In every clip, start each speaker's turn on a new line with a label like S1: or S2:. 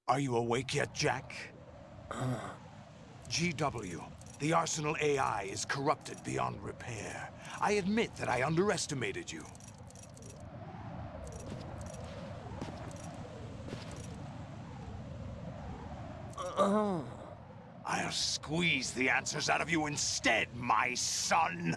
S1: Are you awake yet, Jack? GW, the Arsenal AI is corrupted beyond repair. I admit that I underestimated you. I'll squeeze the answers out of you instead, my son!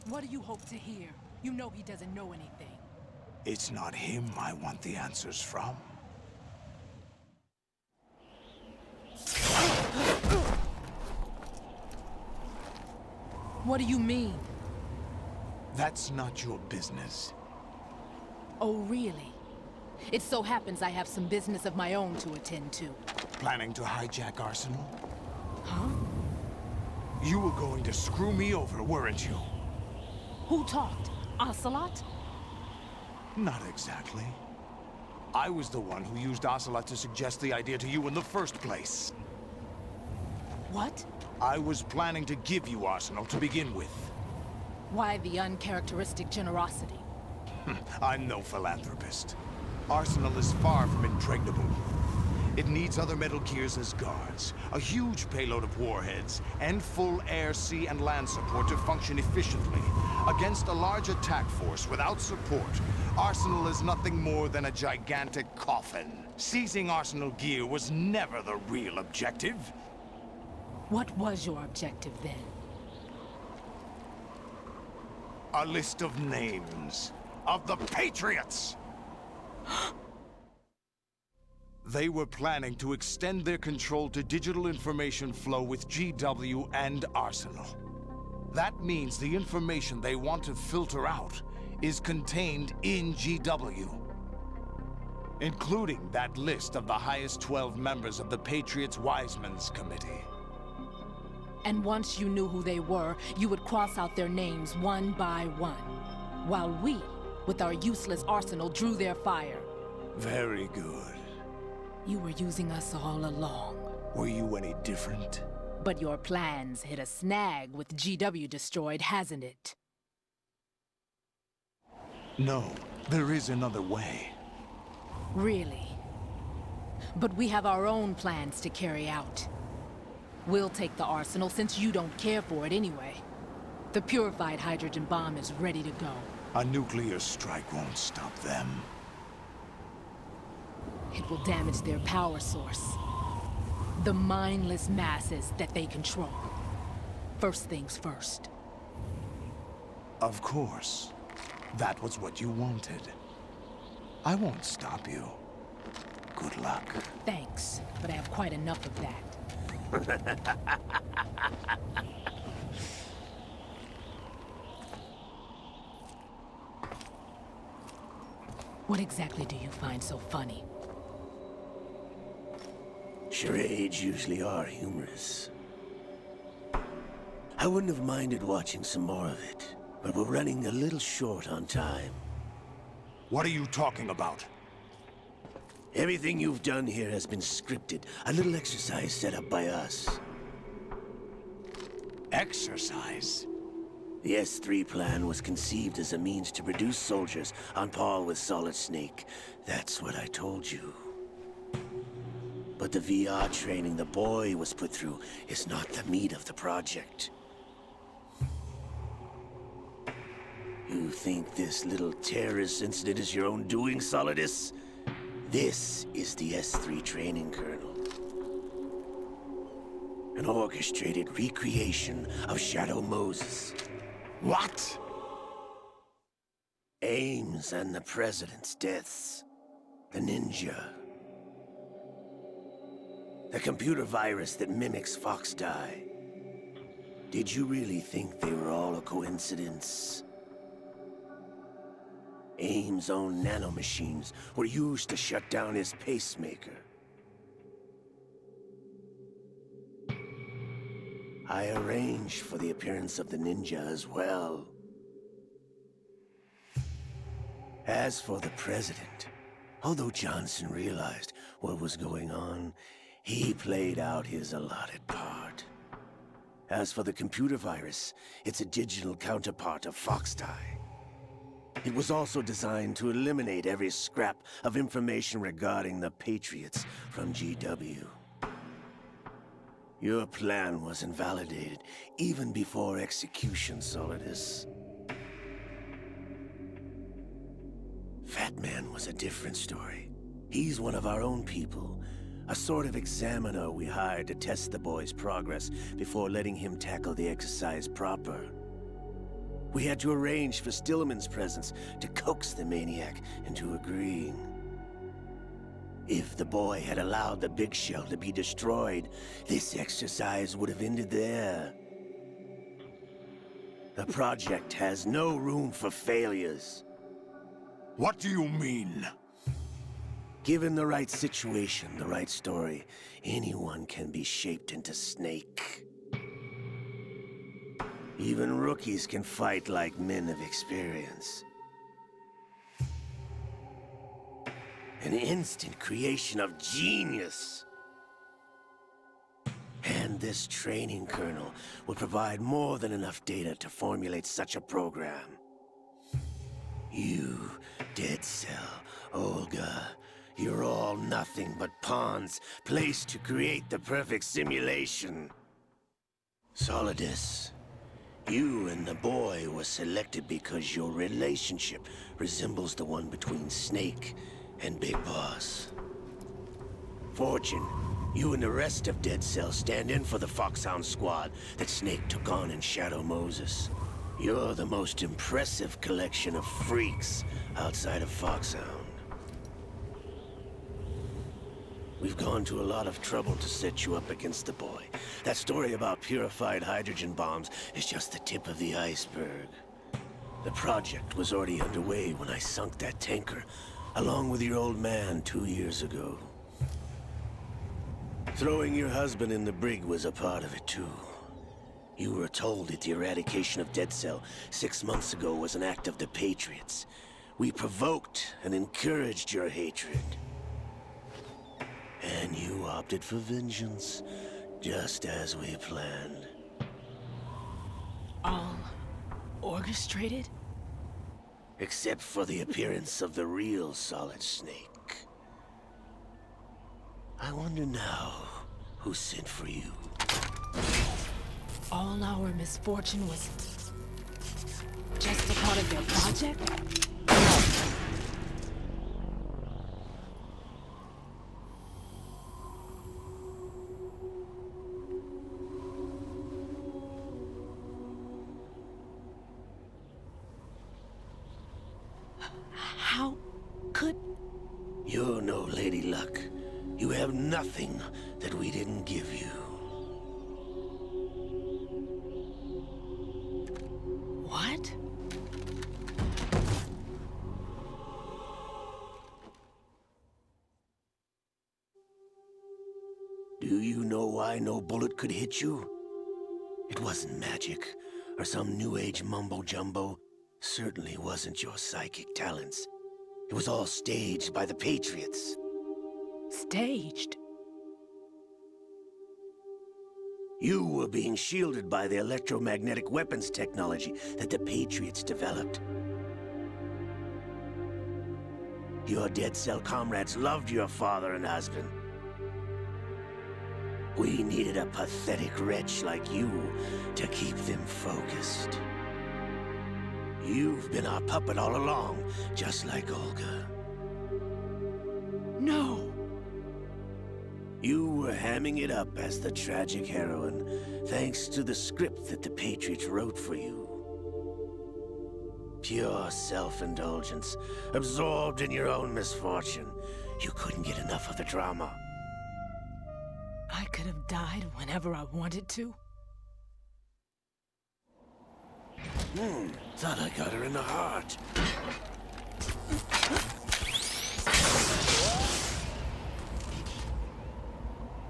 S2: What do you hope to hear? You know he doesn't know anything.
S1: It's not him I want the answers from.
S2: What do you mean?
S1: That's not your business.
S2: Oh, really? It so happens I have some business of my own to attend to.
S1: Planning to hijack Arsenal?
S2: Huh?
S1: You were going to screw me over, weren't you?
S2: Who talked? Ocelot?
S1: Not exactly. I was the one who used Ocelot to suggest the idea to you in the first place.
S2: What?
S1: I was planning to give you Arsenal to begin with.
S2: Why the uncharacteristic generosity?
S1: I'm no philanthropist. Arsenal is far from impregnable. It needs other Metal Gears as guards, a huge payload of warheads, and full air, sea, and land support to function efficiently. Against a large attack force without support, Arsenal is nothing more than a gigantic coffin. Seizing Arsenal gear was never the real objective.
S2: What was your objective then?
S1: A list of names of the Patriots! They were planning to extend their control to digital information flow with GW and Arsenal. That means the information they want to filter out is contained in GW, including that list of the highest 12 members of the Patriots Wiseman's Committee.
S2: And once you knew who they were, you would cross out their names one by one, while we, with our useless arsenal, drew their fire.
S1: Very good.
S2: You were using us all along.
S1: Were you any different?
S2: But your plans hit a snag with GW destroyed, hasn't it?
S1: No, there is another way.
S2: Really? But we have our own plans to carry out. We'll take the arsenal since you don't care for it anyway. The purified hydrogen bomb is ready to go.
S1: A nuclear strike won't stop them.
S2: It will damage their power source. The mindless masses that they control. First things first.
S1: Of course. That was what you wanted. I won't stop you. Good luck.
S2: Thanks, but I have quite enough of that. What exactly do you find so funny?
S3: Charades usually are humorous. I wouldn't have minded watching some more of it, but we're running a little short on time.
S1: What are you talking about?
S3: Everything you've done here has been scripted, a little exercise set up by us.
S1: Exercise?
S3: The S3 plan was conceived as a means to produce soldiers on par with Solid Snake. That's what I told you. But the VR training the boy was put through is not the meat of the project. You think this little terrorist incident is your own doing, Solidus? This is the S3 training kernel. An orchestrated recreation of Shadow Moses.
S1: What?
S3: Ames and the President's deaths. The ninja. The computer virus that mimics Fox Die. Did you really think they were all a coincidence? Ames' own nanomachines were used to shut down his pacemaker. I arranged for the appearance of the ninja as well. As for the President, although Johnson realized what was going on, he played out his allotted part. As for the computer virus, it's a digital counterpart of Foxdie. It was also designed to eliminate every scrap of information regarding the Patriots from GW. Your plan was invalidated even before execution, Solidus. Fat Man was a different story. He's one of our own people, a sort of examiner we hired to test the boy's progress before letting him tackle the exercise proper. We had to arrange for Stillman's presence to coax the maniac into agreeing. If the boy had allowed the big shell to be destroyed, this exercise would have ended there. The project has no room for failures.
S1: What do you mean?
S3: Given the right situation, the right story, anyone can be shaped into Snake. Even rookies can fight like men of experience. An instant creation of genius. And this training kernel will provide more than enough data to formulate such a program. You, Dead Cell, Olga, you're all nothing but pawns placed to create the perfect simulation. Solidus, you and the boy were selected because your relationship resembles the one between Snake and Big Boss. Fortune, you and the rest of Dead Cell stand in for the Foxhound squad that Snake took on in Shadow Moses. You're the most impressive collection of freaks outside of Foxhound. We've gone to a lot of trouble to set you up against the boy. That story about purified hydrogen bombs is just the tip of the iceberg. The project was already underway when I sunk that tanker, along with your old man 2 years ago. Throwing your husband in the brig was a part of it too. You were told that the eradication of Dead Cell 6 months ago was an act of the Patriots. We provoked and encouraged your hatred. And you opted for vengeance, just as we planned.
S2: All orchestrated?
S3: Except for the appearance of the real Solid Snake. I wonder now who sent for you.
S2: All our misfortune was just a part of their project? How could...
S3: You're no Lady Luck. You have nothing that we didn't give you.
S2: What?
S3: Do you know why no bullet could hit you? It wasn't magic, or some new age mumbo-jumbo. Certainly wasn't your psychic talents. It was all staged by the Patriots.
S2: Staged?
S3: You were being shielded by the electromagnetic weapons technology that the Patriots developed. Your Dead Cell comrades loved your father and husband. We needed a pathetic wretch like you to keep them focused. You've been our puppet all along, just like Olga.
S2: No!
S3: You were hamming it up as the tragic heroine, thanks to the script that the Patriots wrote for you. Pure self-indulgence, absorbed in your own misfortune. You couldn't get enough of the drama.
S2: I could have died whenever I wanted to.
S3: Thought I got her in the heart.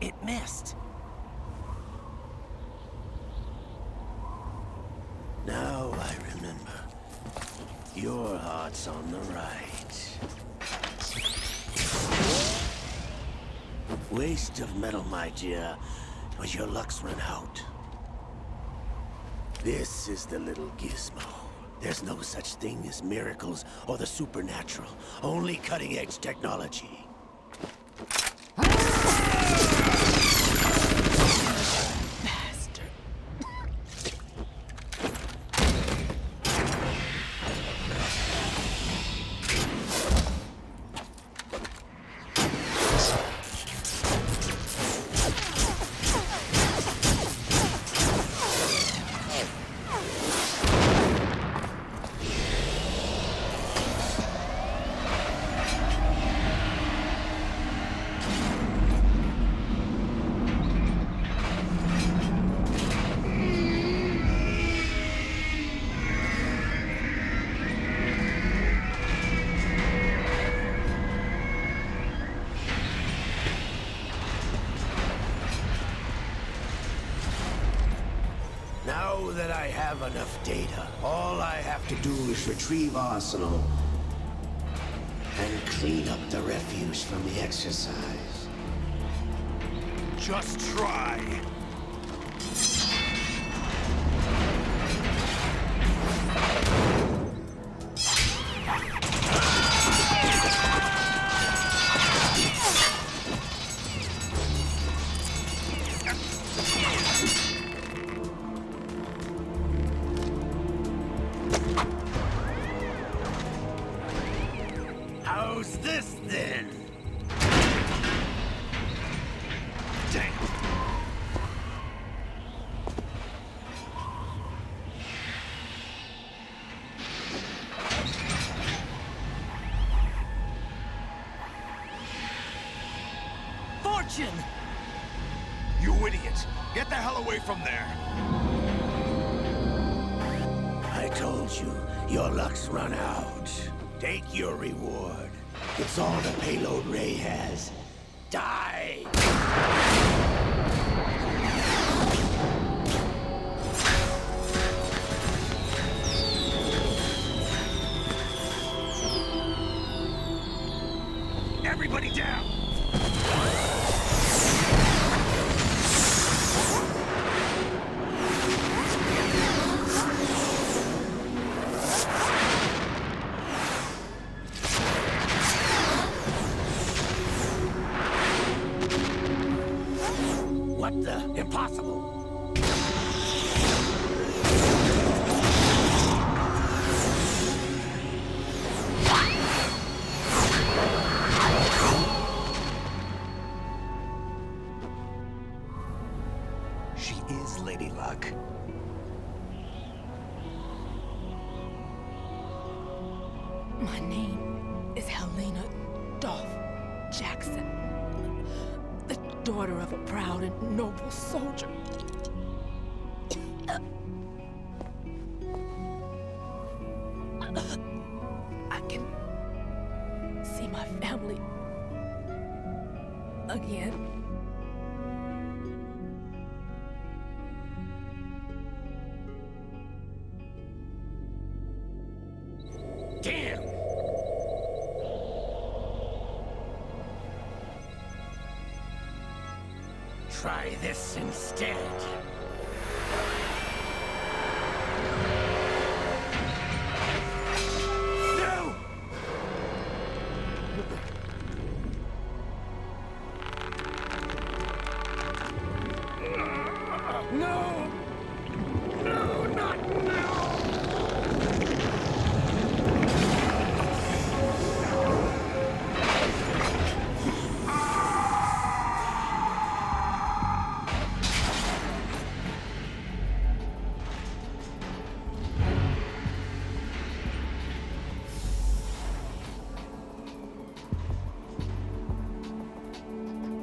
S2: It missed.
S3: Now I remember. Your heart's on the right. Waste of metal, my dear, but your luck's run out. This is the little gizmo. There's no such thing as miracles or the supernatural, only cutting-edge technology.
S2: Bastard.
S3: Now that I have enough data, all I have to do is retrieve Arsenal and clean up the refuse from the exercise.
S1: Just try.
S3: How's this then?
S1: Damn.
S2: Fortune!
S1: You idiot! Get the hell away from there!
S3: I told you, your luck's run out. Take your reward. It's all the payload Ray has. Die!
S1: Everybody down!
S3: What the? Impossible!
S1: She is Lady Luck.
S2: My name is Helena Dolph Jackson, the daughter of a proud and noble soldier. I can see my family again.
S3: Damn! Try this instead. No! No! No, not now!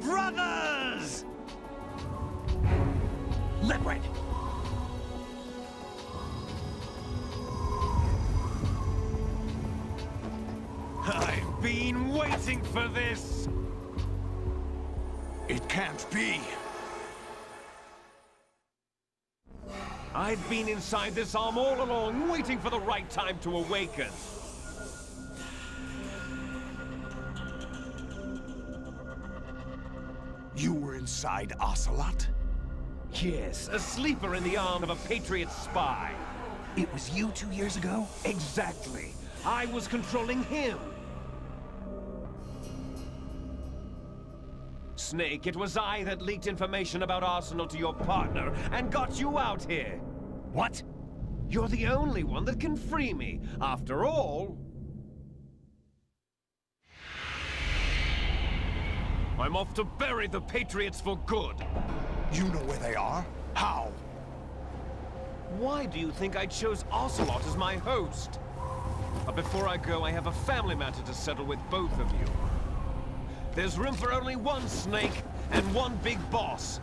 S1: Brothers! Liquid! I've been waiting for this! It can't be!
S4: I've been inside this arm all along, waiting for the right time to awaken.
S1: inside Ocelot?
S4: Yes, a sleeper in the arm of a Patriot spy.
S1: It was you 2 years ago?
S4: Exactly. I was controlling him. Snake, it was I that leaked information about Arsenal to your partner and got you out here.
S1: What?
S4: You're the only one that can free me. After all... I'm off to bury the Patriots for good.
S1: You know where they are? How?
S4: Why do you think I chose Ocelot as my host? But before I go, I have a family matter to settle with both of you. There's room for only one Snake and one big boss.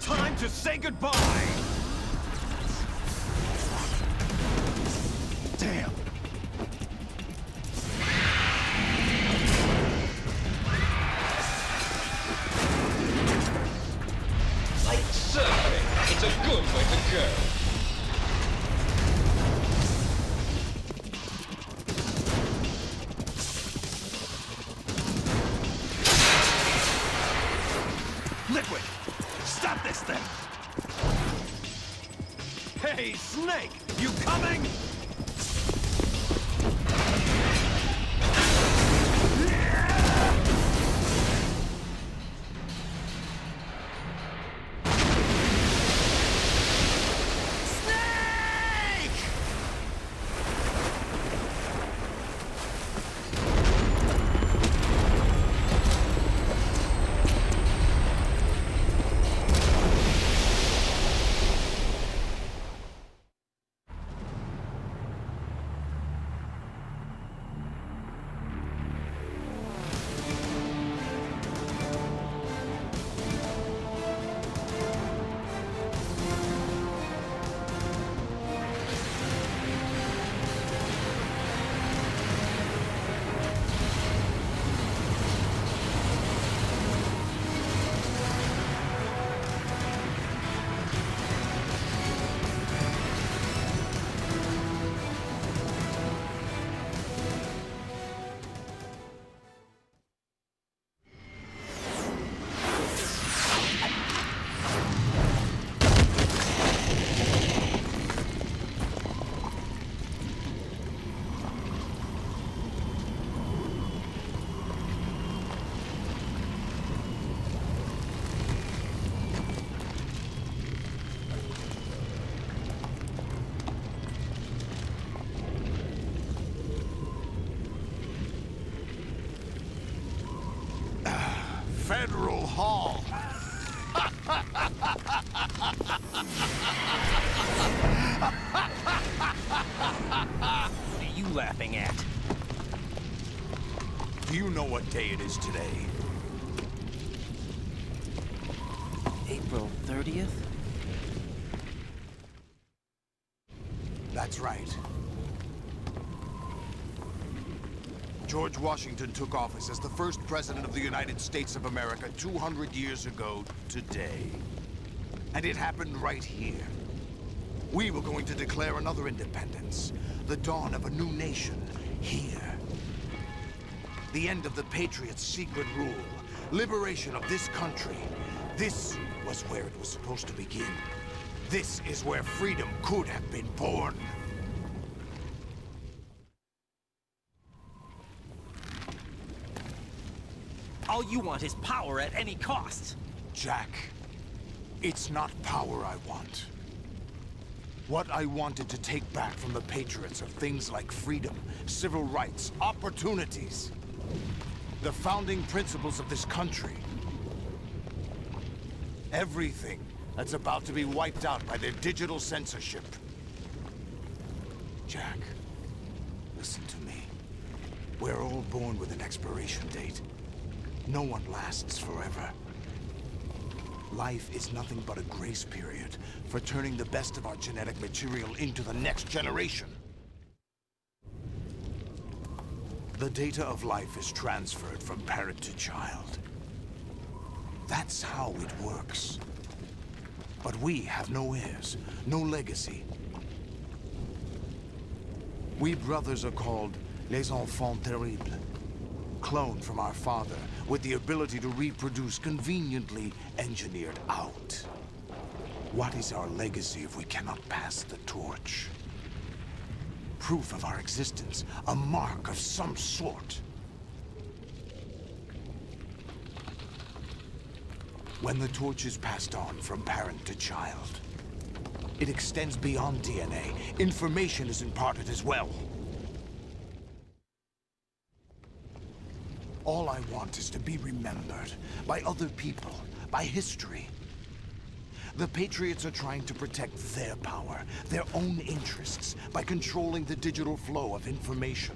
S4: Time to say goodbye!
S1: Damn.
S5: Like surfing, it's a good way to go.
S1: Liquid! Stop this thing!
S4: Hey, Snake! You coming?
S1: Federal Hall.
S4: What are you laughing at?
S1: Do you know what day it is today?
S6: April 30th?
S1: That's right. George Washington took office as the first president of the United States of America 200 years ago today. And it happened right here. We were going to declare another independence, the dawn of a new nation, here. The end of the Patriots' secret rule, liberation of this country. This was where it was supposed to begin. This is where freedom could have been born.
S6: All you want is power at any cost.
S1: Jack, it's not power I want. What I wanted to take back from the Patriots are things like freedom, civil rights, opportunities. The founding principles of this country. Everything that's about to be wiped out by their digital censorship. Jack, listen to me. We're all born with an expiration date. No one lasts forever. Life is nothing but a grace period for turning the best of our genetic material into the next generation. The data of life is transferred from parent to child. That's how it works. But we have no heirs, no legacy. We brothers are called les enfants terribles. Cloned from our father, with the ability to reproduce conveniently engineered out. What is our legacy if we cannot pass the torch? Proof of our existence, a mark of some sort. When the torch is passed on from parent to child, it extends beyond DNA. Information is imparted as well. All I want is to be remembered by other people, by history. The Patriots are trying to protect their power, their own interests, by controlling the digital flow of information.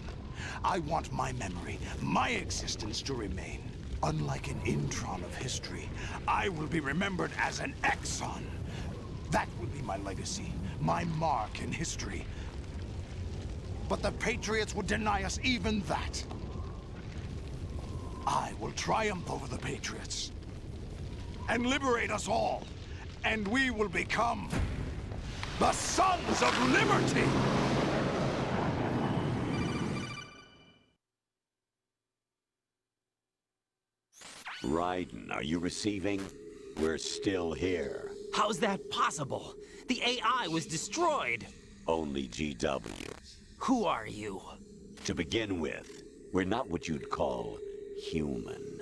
S1: I want my memory, my existence to remain. Unlike an intron of history, I will be remembered as an exon. That will be my legacy, my mark in history. But the Patriots would deny us even that. I will triumph over the Patriots and liberate us all, and we will become the Sons of Liberty!
S3: Raiden, are you receiving? We're still here.
S6: How's that possible? The AI was destroyed.
S3: Only GW.
S6: Who are you?
S3: To begin with, we're not what you'd call human.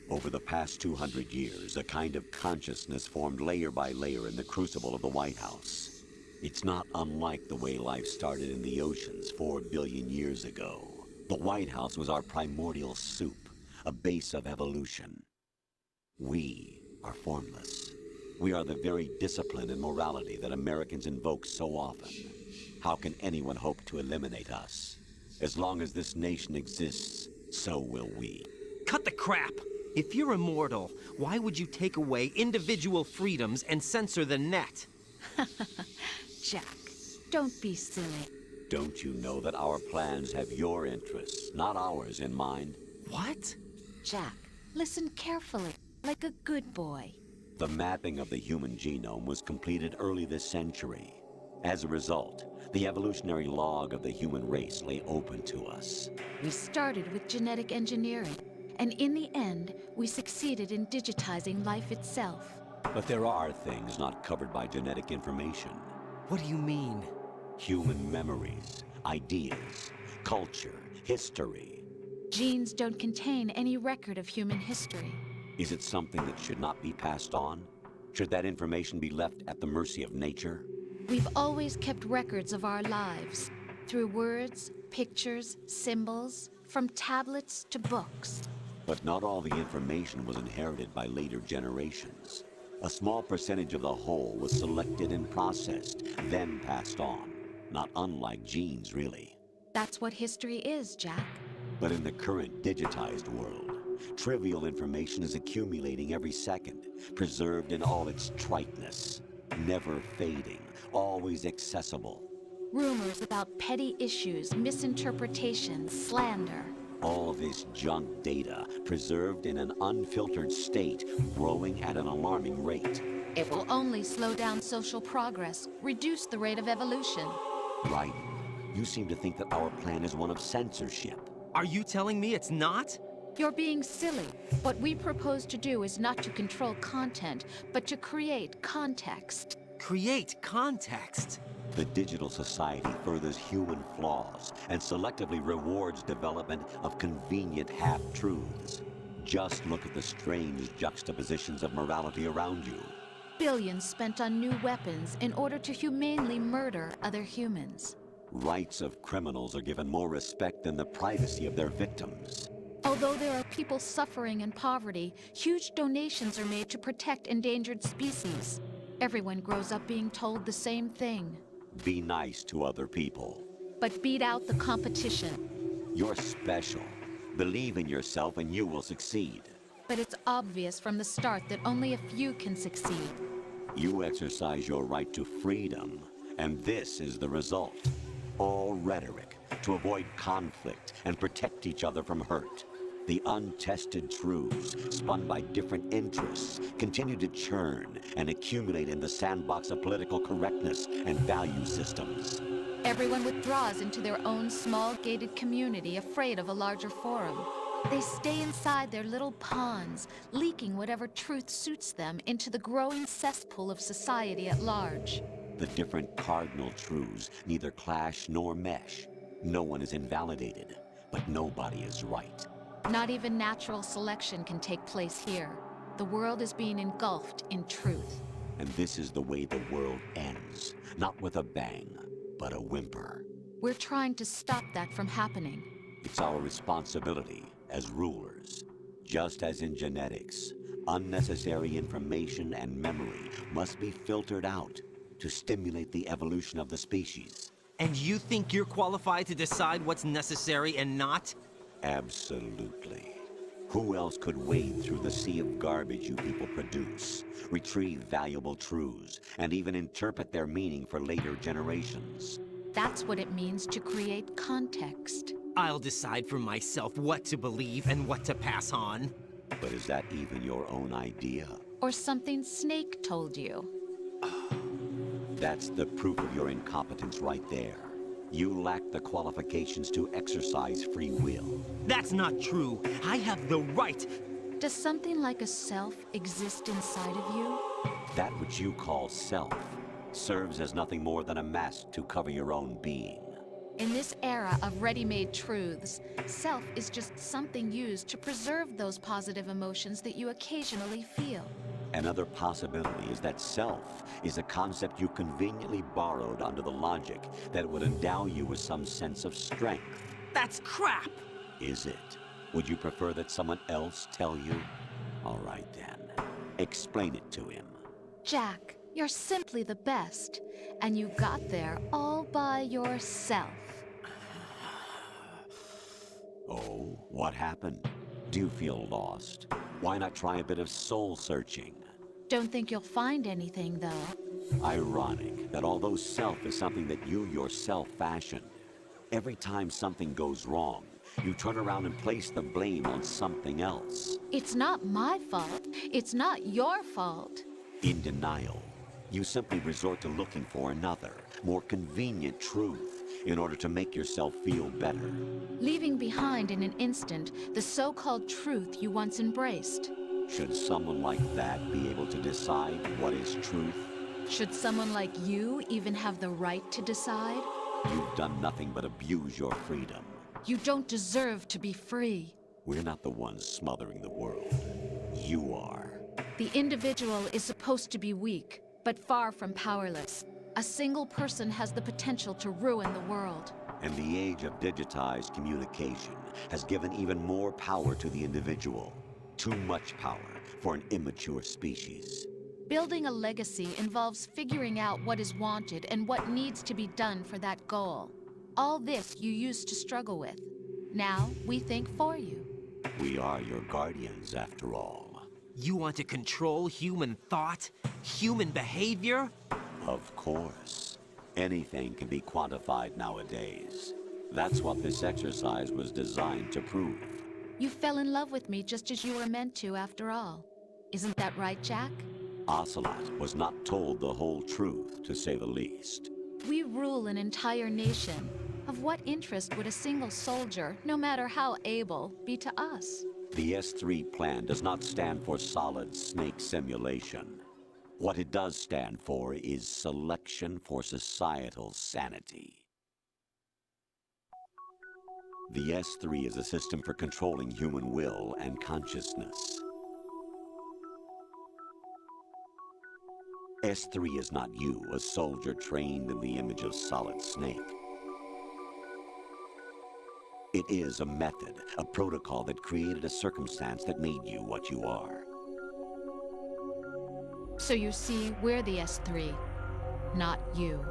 S3: Over the past 200 years, a kind of consciousness formed layer by layer in the crucible of the White House. It's not unlike the way life started in the oceans 4 billion years ago. The White House was our primordial soup, a base of evolution. We are formless. We are the very discipline and morality that Americans invoke so often. How can anyone hope to eliminate us? As long as this nation exists, so will we.
S6: Cut the crap! If you're immortal, why would you take away individual freedoms and censor the net?
S7: Jack, don't be silly.
S3: Don't you know that our plans have your interests, not ours, in mind?
S6: What?
S7: Jack, listen carefully, like a good boy.
S3: The mapping of the human genome was completed early this century. As a result, the evolutionary log of the human race lay open to us.
S7: We started with genetic engineering, and in the end, we succeeded in digitizing life itself.
S3: But there are things not covered by genetic information.
S6: What do you mean?
S3: Human memories, ideas, culture, history.
S7: Genes don't contain any record of human history.
S3: Is it something that should not be passed on? Should that information be left at the mercy of nature?
S7: We've always kept records of our lives, through words, pictures, symbols, from tablets to books.
S3: But not all the information was inherited by later generations. A small percentage of the whole was selected and processed, then passed on. Not unlike genes, really.
S7: That's what history is, Jack.
S3: But in the current digitized world, trivial information is accumulating every second, preserved in all its triteness, never fading, always accessible.
S7: Rumors about petty issues, misinterpretations, slander.
S3: All this junk data, preserved in an unfiltered state, growing at an alarming rate.
S7: It will only slow down social progress, reduce the rate of evolution.
S3: Right. You seem to think that our plan is one of censorship.
S6: Are you telling me it's not?
S7: You're being silly. What we propose to do is not to control content, but to create context.
S6: Create context.
S3: The digital society furthers human flaws and selectively rewards development of convenient half-truths. Just look at the strange juxtapositions of morality around you.
S7: Billions spent on new weapons in order to humanely murder other humans.
S3: Rights of criminals are given more respect than the privacy of their victims.
S7: Although there are people suffering in poverty, huge donations are made to protect endangered species. Everyone grows up being told the same thing.
S3: Be nice to other people.
S7: But beat out the competition.
S3: You're special. Believe in yourself and you will succeed.
S7: But it's obvious from the start that only a few can succeed.
S3: You exercise your right to freedom, and this is the result. All rhetoric to avoid conflict and protect each other from hurt.
S8: The untested truths, spun by different interests, continue to churn and accumulate in the sandbox of political correctness and value systems.
S7: Everyone withdraws into their own small gated community, afraid of a larger forum. They stay inside their little ponds, leaking whatever truth suits them into the growing cesspool of society at large.
S8: The different cardinal truths neither clash nor mesh. No one is invalidated, but nobody is right.
S7: Not even natural selection can take place here. The world is being engulfed in truth.
S8: And this is the way the world ends. Not with a bang, but a whimper.
S7: We're trying to stop that from happening.
S8: It's our responsibility as rulers. Just as in genetics, unnecessary information and memory must be filtered out to stimulate the evolution of the species.
S6: And you think you're qualified to decide what's necessary and not?
S8: Absolutely. Who else could wade through the sea of garbage you people produce, retrieve valuable truths, and even interpret their meaning for later generations?
S7: That's what it means to create context.
S6: I'll decide for myself what to believe and what to pass on.
S8: But is that even your own idea?
S7: Or something Snake told you.
S8: That's the proof of your incompetence right there. You lack the qualifications to exercise free will.
S6: That's not true. I have the right.
S7: Does something like a self exist inside of you?
S8: That which you call self serves as nothing more than a mask to cover your own being.
S7: In this era of ready-made truths, self is just something used to preserve those positive emotions that you occasionally feel.
S8: Another possibility is that self is a concept you conveniently borrowed under the logic that it would endow you with some sense of strength.
S6: That's crap!
S8: Is it? Would you prefer that someone else tell you? All right then. Explain it to him.
S7: Jack, you're simply the best, and you got there all by yourself.
S8: Oh, what happened? Do you feel lost? Why not try a bit of soul searching?
S7: Don't think you'll find anything, though.
S8: Ironic that although self is something that you yourself fashioned, every time something goes wrong, you turn around and place the blame on something else.
S7: It's not my fault. It's not your fault.
S8: In denial, you simply resort to looking for another, more convenient truth in order to make yourself feel better.
S7: Leaving behind in an instant the so-called truth you once embraced.
S8: Should someone like that be able to decide what is truth?
S7: Should someone like you even have the right to decide?
S8: You've done nothing but abuse your freedom.
S7: You don't deserve to be free.
S8: We're not the ones smothering the world. You are.
S7: The individual is supposed to be weak, but far from powerless. A single person has the potential to ruin the world.
S8: And the age of digitized communication has given even more power to the individual. Too much power for an immature species.
S7: Building a legacy involves figuring out what is wanted and what needs to be done for that goal. All this you used to struggle with. Now, we think for you.
S8: We are your guardians, after all.
S6: You want to control human thought? Human behavior?
S8: Of course. Anything can be quantified nowadays. That's what this exercise was designed to prove.
S7: You fell in love with me just as you were meant to, after all. Isn't that right, Jack?
S8: Ocelot was not told the whole truth, to say the least.
S7: We rule an entire nation. Of what interest would a single soldier, no matter how able, be to us?
S8: The S3 plan does not stand for solid snake simulation. What it does stand for is selection for societal sanity. The S3 is a system for controlling human will and consciousness. S3 is not you, a soldier trained in the image of Solid Snake. It is a method, a protocol that created a circumstance that made you what you are.
S7: So you see, we're the S3, not you.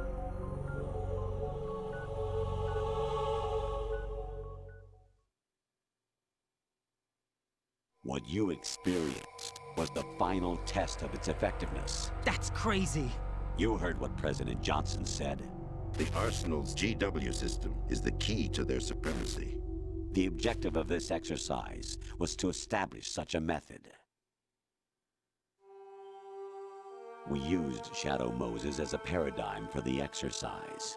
S8: What you experienced was the final test of its effectiveness.
S6: That's crazy.
S8: You heard what President Johnson said.
S9: The Arsenal's GW system is the key to their supremacy.
S8: The objective of this exercise was to establish such a method. We used Shadow Moses as a paradigm for the exercise.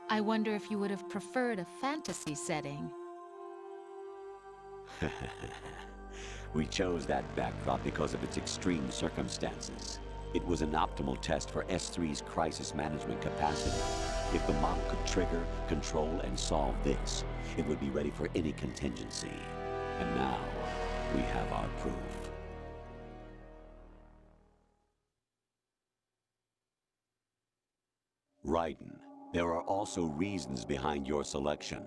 S7: I wonder if you would have preferred a fantasy setting.
S8: We chose that backdrop because of its extreme circumstances. It was an optimal test for S3's crisis management capacity. If the model could trigger, control, and solve this, it would be ready for any contingency. And now, we have our proof. Raiden, there are also reasons behind your selection.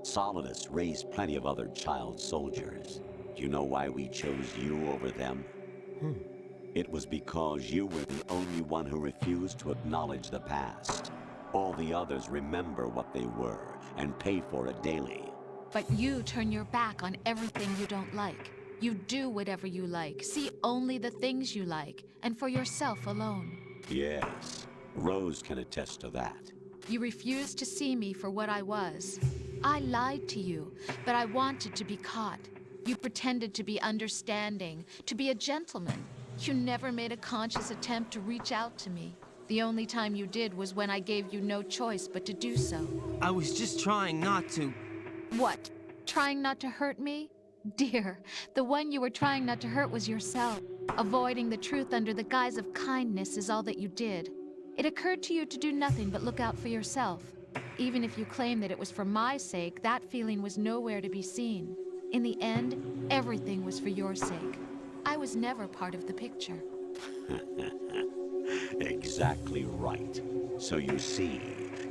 S8: Solidus raised plenty of other child soldiers. Do you know why we chose you over them? It was because you were the only one who refused to acknowledge the past. All the others remember what they were and pay for it daily.
S7: But you turn your back on everything you don't like. You do whatever you like, see only the things you like, and for yourself alone.
S8: Yes, Rose can attest to that.
S7: You refused to see me for what I was. I lied to you, but I wanted to be caught. You pretended to be understanding, to be a gentleman. You never made a conscious attempt to reach out to me. The only time you did was when I gave you no choice but to do so.
S6: I was just trying not to.
S7: What? Trying not to hurt me? Dear, the one you were trying not to hurt was yourself. Avoiding the truth under the guise of kindness is all that you did. It occurred to you to do nothing but look out for yourself. Even if you claim that it was for my sake, that feeling was nowhere to be seen. In the end, everything was for your sake. I was never part of the picture.
S8: Exactly right. So you see,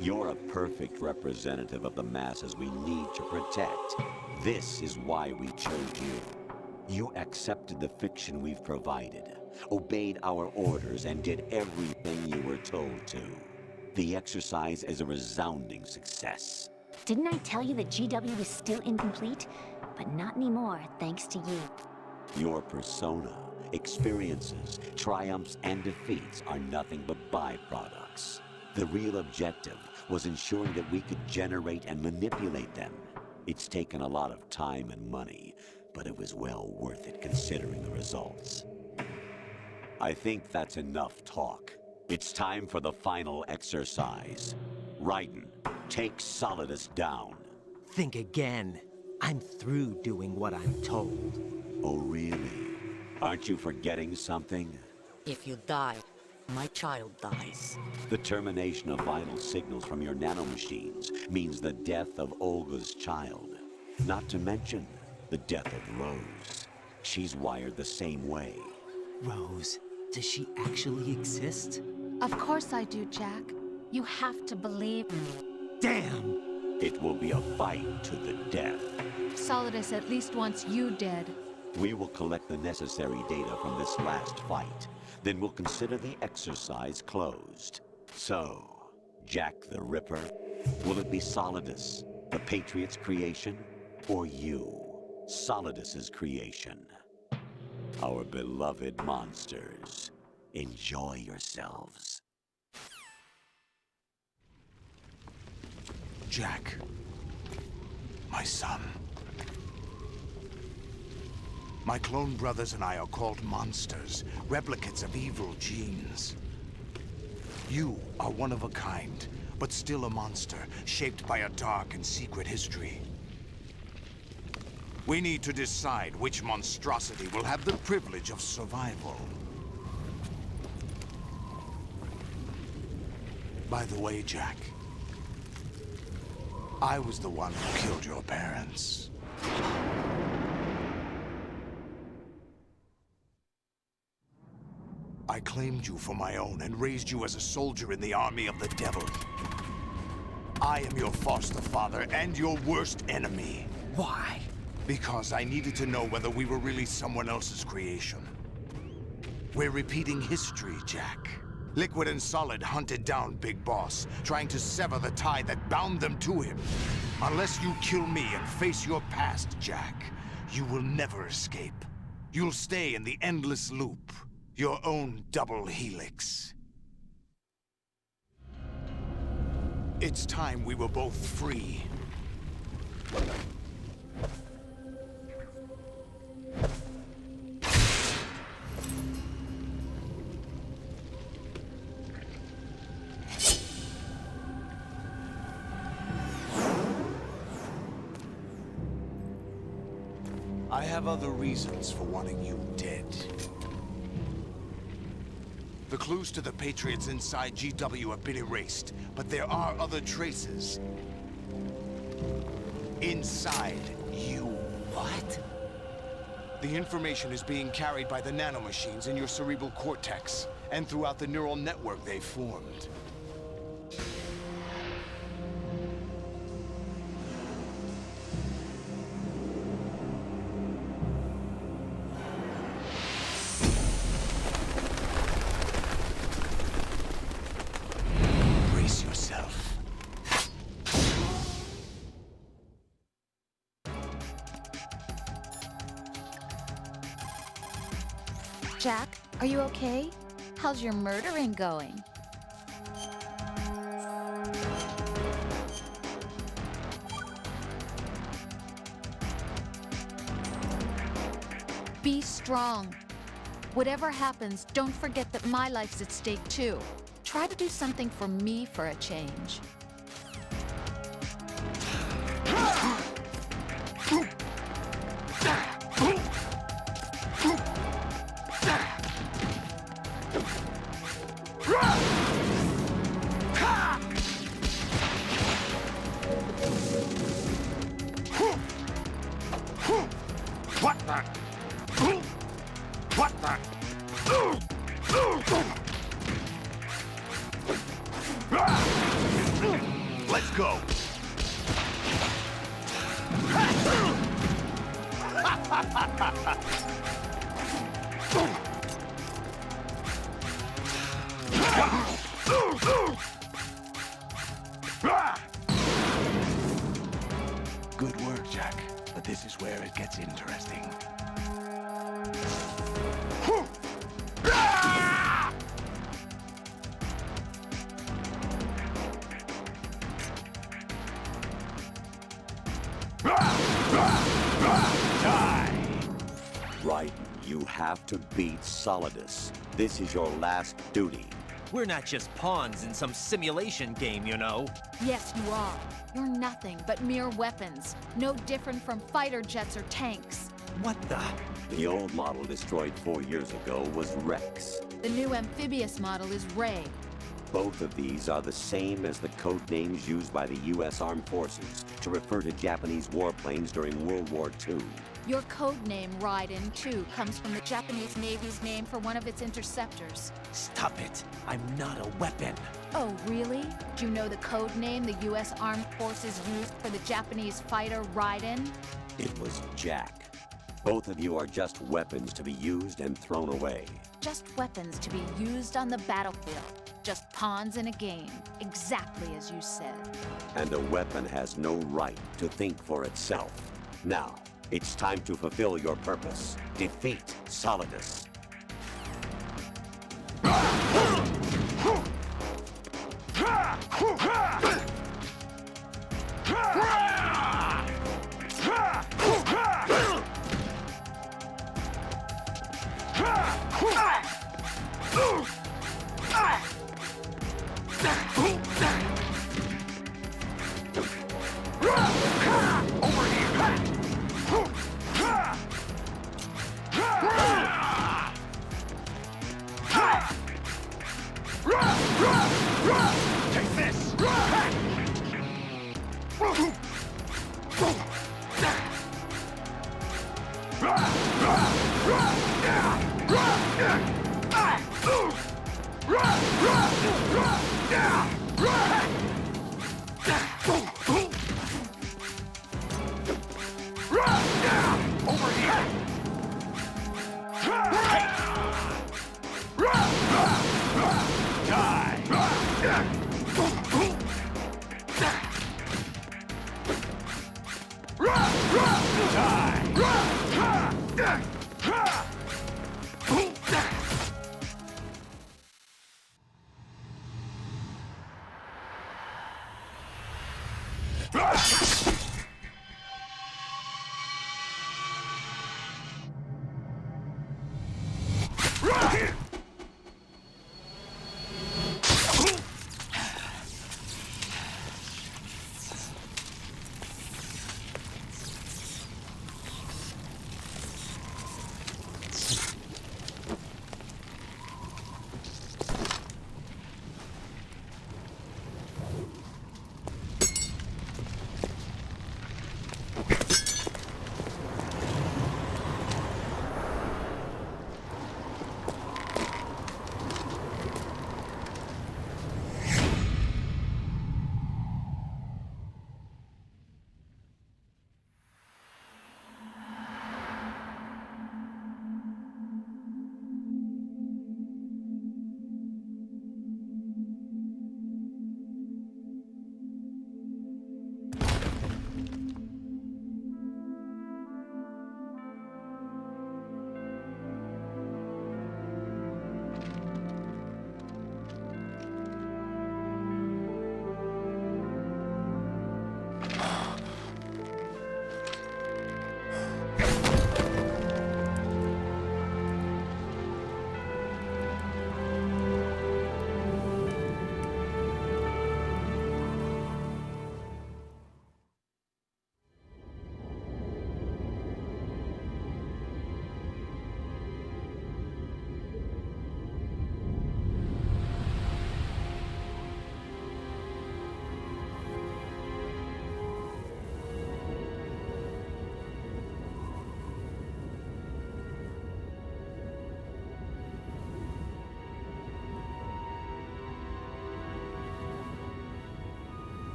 S8: you're a perfect representative of the masses we need to protect. This is why we chose you. You accepted the fiction we've provided, obeyed our orders, and did everything you were told to. The exercise is a resounding success.
S9: Didn't I tell you that GW was still incomplete? But not anymore, thanks to you.
S8: Your persona, experiences, triumphs, and defeats are nothing but byproducts. The real objective was ensuring that we could generate and manipulate them. It's taken a lot of time and money, but it was well worth it considering the results. I think that's enough talk. It's time for the final exercise. Raiden, take Solidus down.
S6: Think again. I'm through doing what I'm told.
S8: Oh, really? Aren't you forgetting something?
S10: If you die, my child dies.
S8: The termination of vital signals from your nanomachines means the death of Olga's child. Not to mention the death of Rose. She's wired the same way.
S6: Rose, does she actually exist?
S7: Of course I do, Jack. You have to believe me.
S6: Damn!
S8: It will be a fight to the death.
S7: Solidus at least wants you dead.
S8: We will collect the necessary data from this last fight. Then we'll consider the exercise closed. So, Jack the Ripper, will it be Solidus, the Patriot's creation, or you, Solidus's creation? Our beloved monsters, enjoy yourselves.
S1: Jack, my son. My clone brothers and I are called monsters, replicates of evil genes. You are one of a kind, but still a monster, shaped by a dark and secret history. We need to decide which monstrosity will have the privilege of survival. By the way, Jack, I was the one who killed your parents. I claimed you for my own and raised you as a soldier in the army of the devil. I am your foster father and your worst enemy.
S6: Why?
S1: Because I needed to know whether we were really someone else's creation. We're repeating history, Jack. Liquid and Solid hunted down Big Boss, trying to sever the tie that bound them to him. Unless you kill me and face your past, Jack, you will never escape. You'll stay in the endless loop. Your own double helix. It's time we were both free. I have other reasons for wanting you dead. The clues to the Patriots inside GW have been erased, but there are other traces. Inside you.
S6: What?
S1: The information is being carried by the nanomachines in your cerebral cortex, and throughout the neural network they've formed. Brace yourself.
S7: Jack, are you okay? How's your murdering going? Be strong. Whatever happens, don't forget that my life's at stake too. Try to do something for me for a change.
S1: What the? What the? Let's go. Good work, Jack. But this is where it gets interesting.
S8: Right, you have to beat Solidus. This is your last duty.
S6: We're not just pawns in some simulation game, you know.
S7: Yes, you are. You're nothing but mere weapons. No different from fighter jets or tanks.
S6: What the?
S8: The old model destroyed 4 years ago was Rex.
S7: The new amphibious model is Ray.
S8: Both of these are the same as the code names used by the U.S. Armed Forces to refer to Japanese warplanes during World War II.
S7: Your code name, Raiden, too, comes from the Japanese Navy's name for one of its interceptors.
S6: Stop it. I'm not a weapon.
S7: Oh, really? Do you know the code name the U.S. Armed Forces used for the Japanese fighter Raiden?
S8: It was Jack. Both of you are just weapons to be used and thrown away.
S7: Just weapons to be used on the battlefield. Just pawns in a game, exactly as you said.
S8: And a weapon has no right to think for itself. Now, it's time to fulfill your purpose. Defeat Solidus.
S1: Take this! Over here!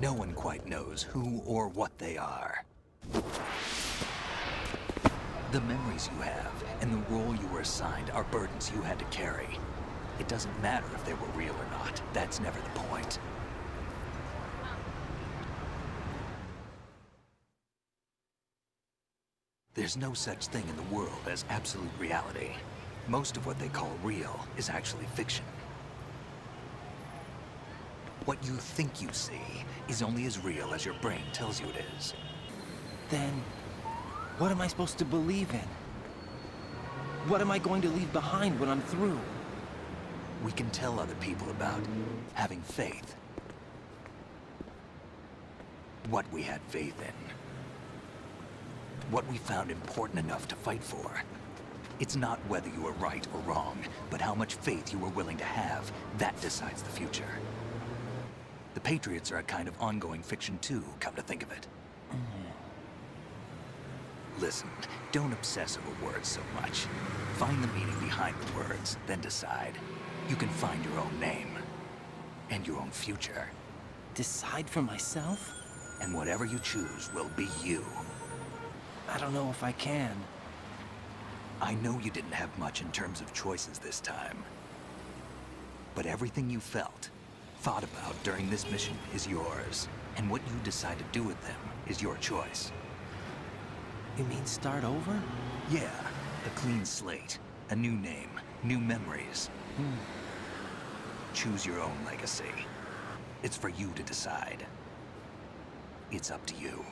S11: No one quite knows who or what they are. The memories you have and the role you were assigned are burdens you had to carry. It doesn't matter if they were real or not. That's never the point. There's no such thing in the world as absolute reality. Most of what they call real is actually fiction. What you think you see is only as real as your brain tells you it is.
S6: Then, what am I supposed to believe in? What am I going to leave behind when I'm through?
S11: We can tell other people about having faith. What we had faith in. What we found important enough to fight for. It's not whether you were right or wrong, but how much faith you were willing to have. That decides the future. The Patriots are a kind of ongoing fiction too, come to think of it. Listen, don't obsess over words so much. Find the meaning behind the words, then decide. You can find your own name. And your own future.
S6: Decide for myself?
S11: And whatever you choose will be you.
S6: I don't know if I can.
S11: I know you didn't have much in terms of choices this time. But everything you felt, thought about during this mission is yours. And what you decide to do with them is your choice.
S6: You mean start over?
S11: Yeah, a clean slate, a new name, new memories. Choose your own legacy. It's for you to decide. It's up to you.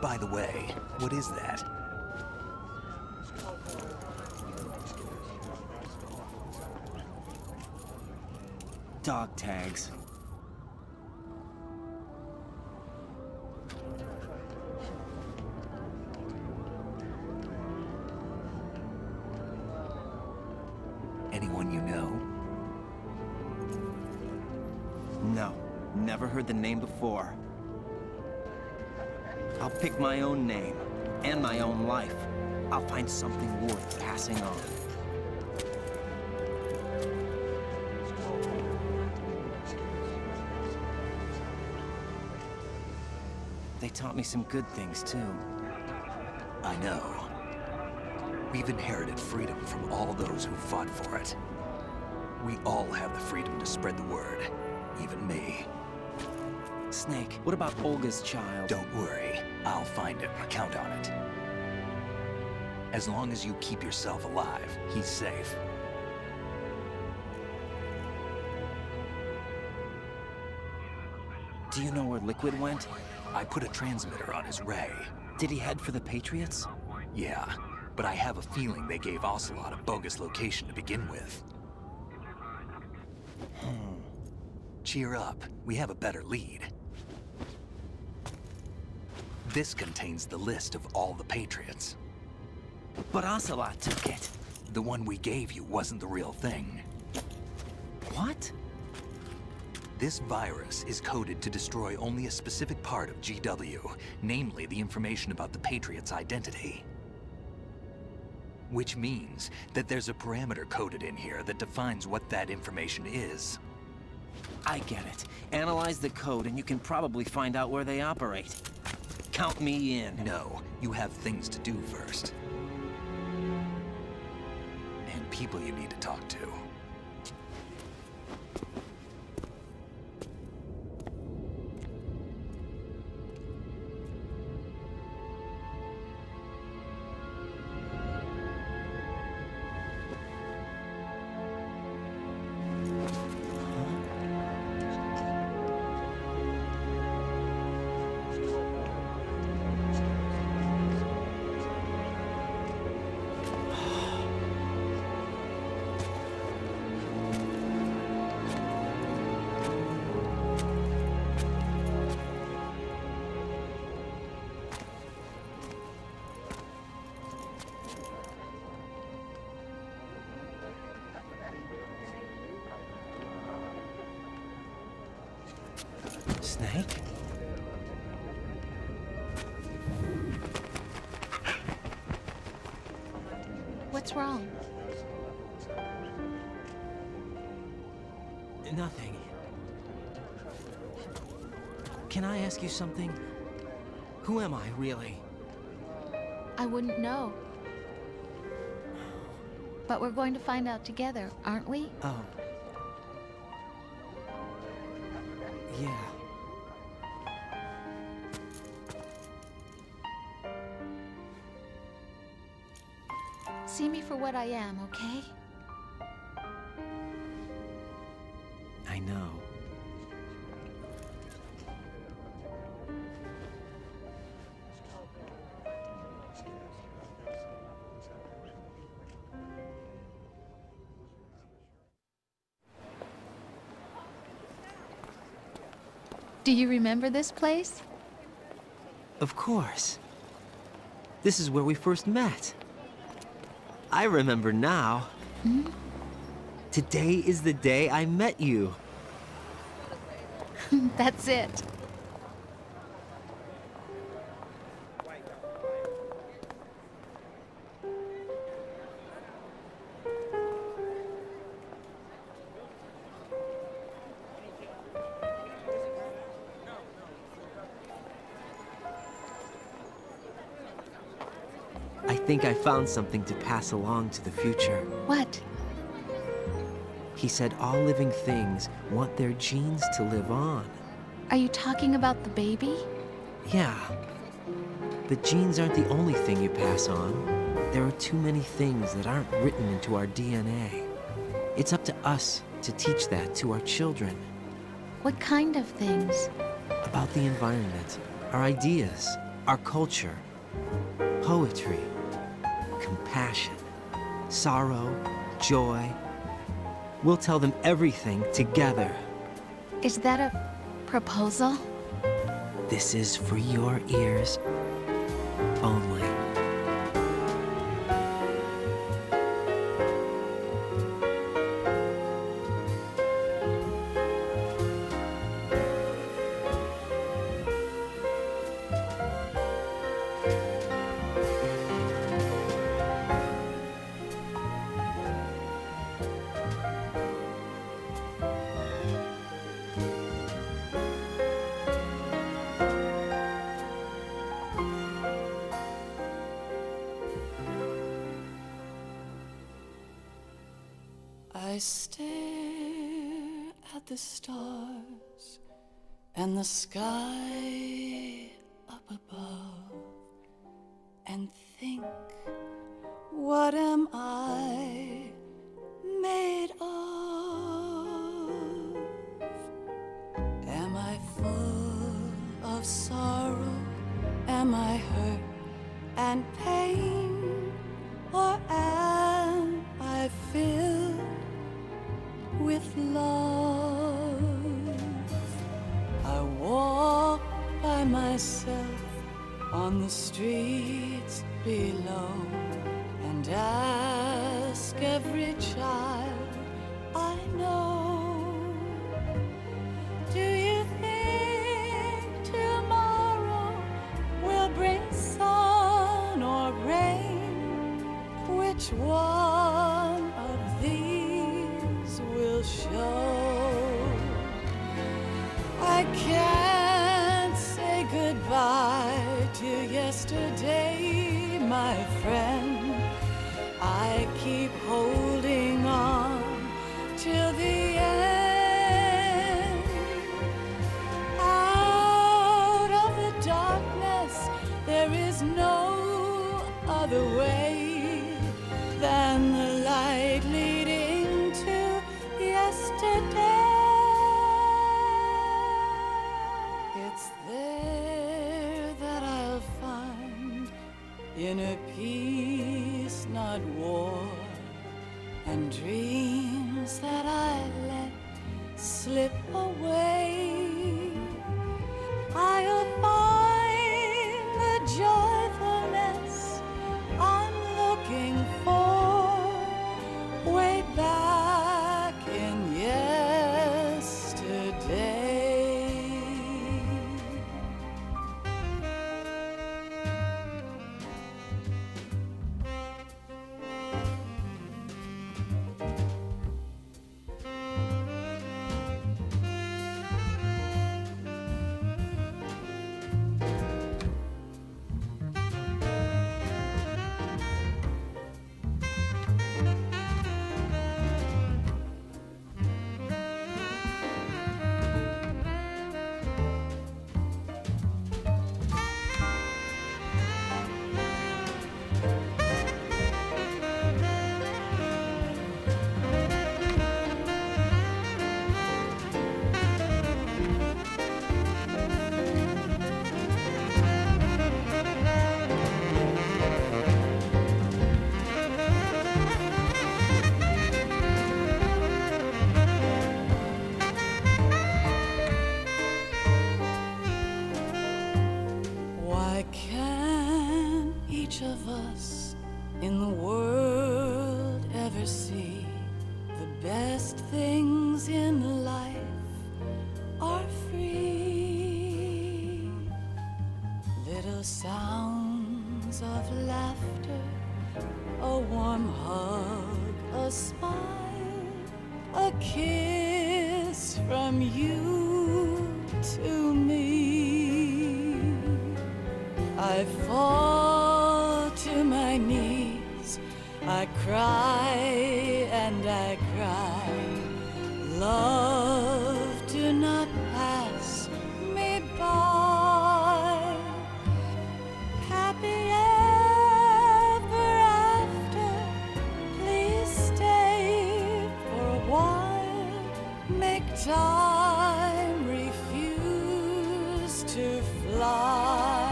S11: By the way, what is that?
S6: Dog tags.
S11: Anyone you know?
S6: No, never heard the name before. I'll pick my own name, and my own life. I'll find something worth passing on. They taught me some good things, too.
S11: I know. We've inherited freedom from all those who fought for it. We all have the freedom to spread the word, even me.
S6: Snake, what about Olga's child?
S11: Don't worry, I'll find him, count on it. As long as you keep yourself alive, he's safe.
S6: Do you know where Liquid went?
S11: I put a transmitter on his ray.
S6: Did he head for the Patriots?
S11: Yeah, but I have a feeling they gave Ocelot a bogus location to begin with. Cheer up, we have a better lead. This contains the list of all the Patriots.
S6: But Ocelot took it.
S11: The one we gave you wasn't the real thing.
S6: What?
S11: This virus is coded to destroy only a specific part of GW, namely the information about the Patriots' identity. Which means that there's a parameter coded in here that defines what that information is.
S6: I get it. Analyze the code and you can probably find out where they operate. Count me in.
S11: No, you have things to do first. And people you need to talk to.
S6: Snake?
S7: What's wrong?
S6: Nothing. Can I ask you something? Who am I, really?
S7: I wouldn't know. But we're going to find out together, aren't we?
S6: Oh. Yeah.
S7: See me for what I am, okay?
S6: I know.
S7: Do you remember this place?
S6: Of course. This is where we first met. I remember now.
S7: Hmm?
S6: Today is the day I met you.
S7: That's it.
S6: I think I found something to pass along to the future.
S7: What?
S6: He said all living things want their genes to live on.
S7: Are you talking about the baby?
S6: Yeah. But genes aren't the only thing you pass on. There are too many things that aren't written into our DNA. It's up to us to teach that to our children.
S7: What kind of things?
S6: About the environment, our ideas, our culture, poetry, compassion, sorrow, joy. We'll tell them everything together.
S7: Is that a proposal?
S6: This is for your ears only.
S12: I stare at the stars and the sky up above and think, what am I made of? Am I full of sorrow? Am I hurt and pain? Or am I filled with love? I walk by myself on the streets below and ask every child I know, do you think tomorrow will bring sun or rain? Which one of these will show? I can't say goodbye to yesterday, my friend. I keep holding on till the end. Out of the darkness, there is no other way than the light leading to yesterday. It's there that I'll find inner peace, not war, and dreams that I let slip away. I'll find the joyfulness I'm looking for way back in yesterday. best things in life are free. Little sounds of laughter, a warm hug, a smile, a kiss from you to me. I fall to my knees, I cry and I cry. Love, do not pass me by. Happy ever after, please stay for a while. Make time refuse to fly.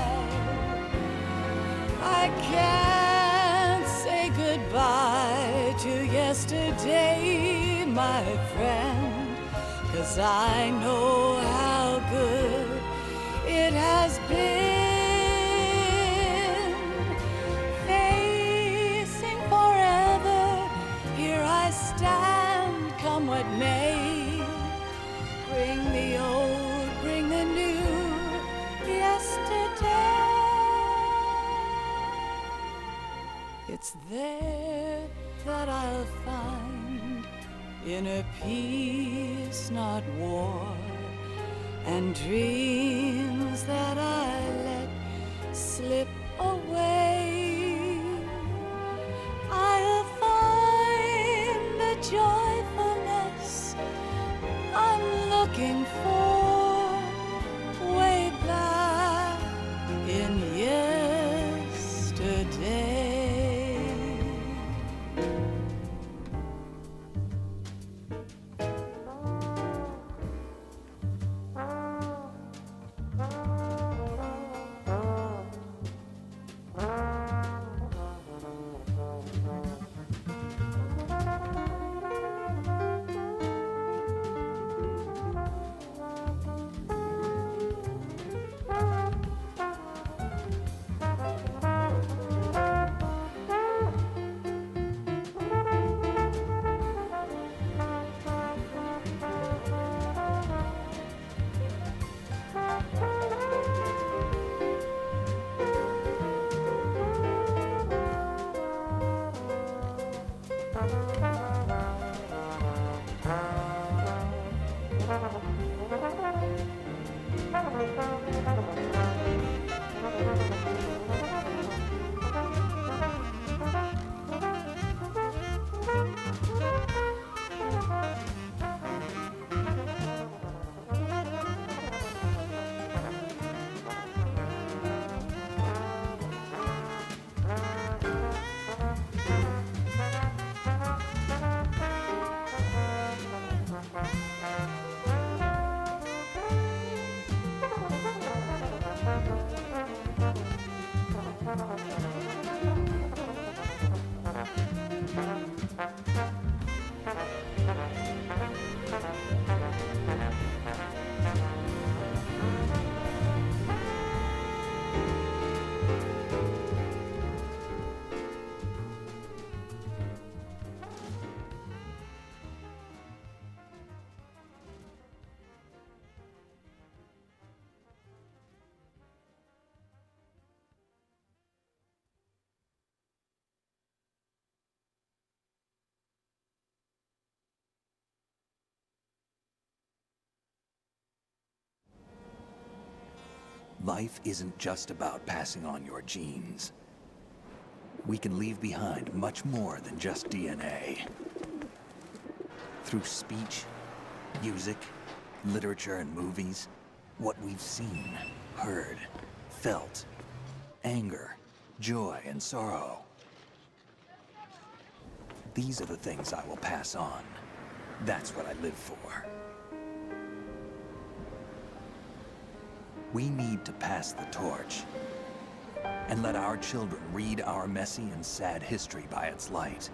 S12: I can't say goodbye to yesterday, my friend, 'cause I know how good it has been. Facing forever, here I stand, come what may. Bring the old, bring the new, yesterday. It's there that I'll find inner peace, not war, and dreams that I let slip away. I'll find the joyfulness I'm looking for way back in yesterday.
S11: Life isn't just about passing on your genes. We can leave behind much more than just DNA. Through speech, music, literature, and movies, what we've seen, heard, felt, anger, joy, and sorrow. These are the things I will pass on. That's what I live for. We need to pass the torch and let our children read our messy and sad history by its light.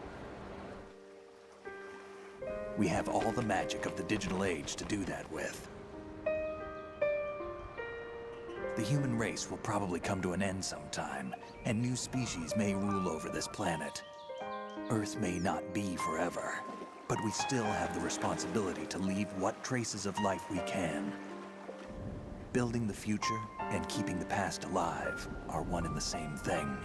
S11: We have all the magic of the digital age to do that with. The human race will probably come to an end sometime, and new species may rule over this planet. Earth may not be forever, But we still have the responsibility to leave what traces of life we can. Building the future and keeping the past alive are one and the same thing.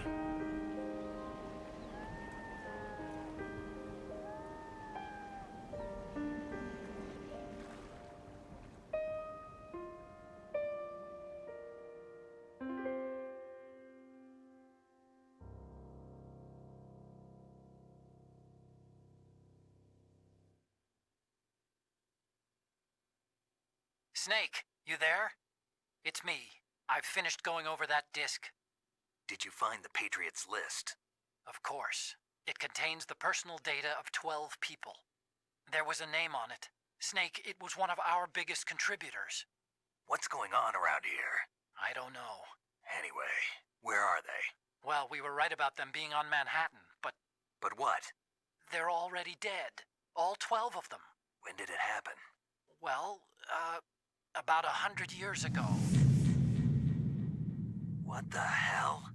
S13: Snake, you there? It's me. I've finished going over that disk.
S11: Did you find the Patriots list?
S13: Of course. It contains the personal data of 12 people. There was a name on it. Snake, it was one of our biggest contributors.
S11: What's going on around here?
S13: I don't know.
S11: Anyway, where are they?
S13: Well, we were right about them being on Manhattan, but...
S11: But what?
S13: They're already dead. All 12 of them.
S11: When did it happen?
S13: Well, about 100 years ago.
S11: What the hell?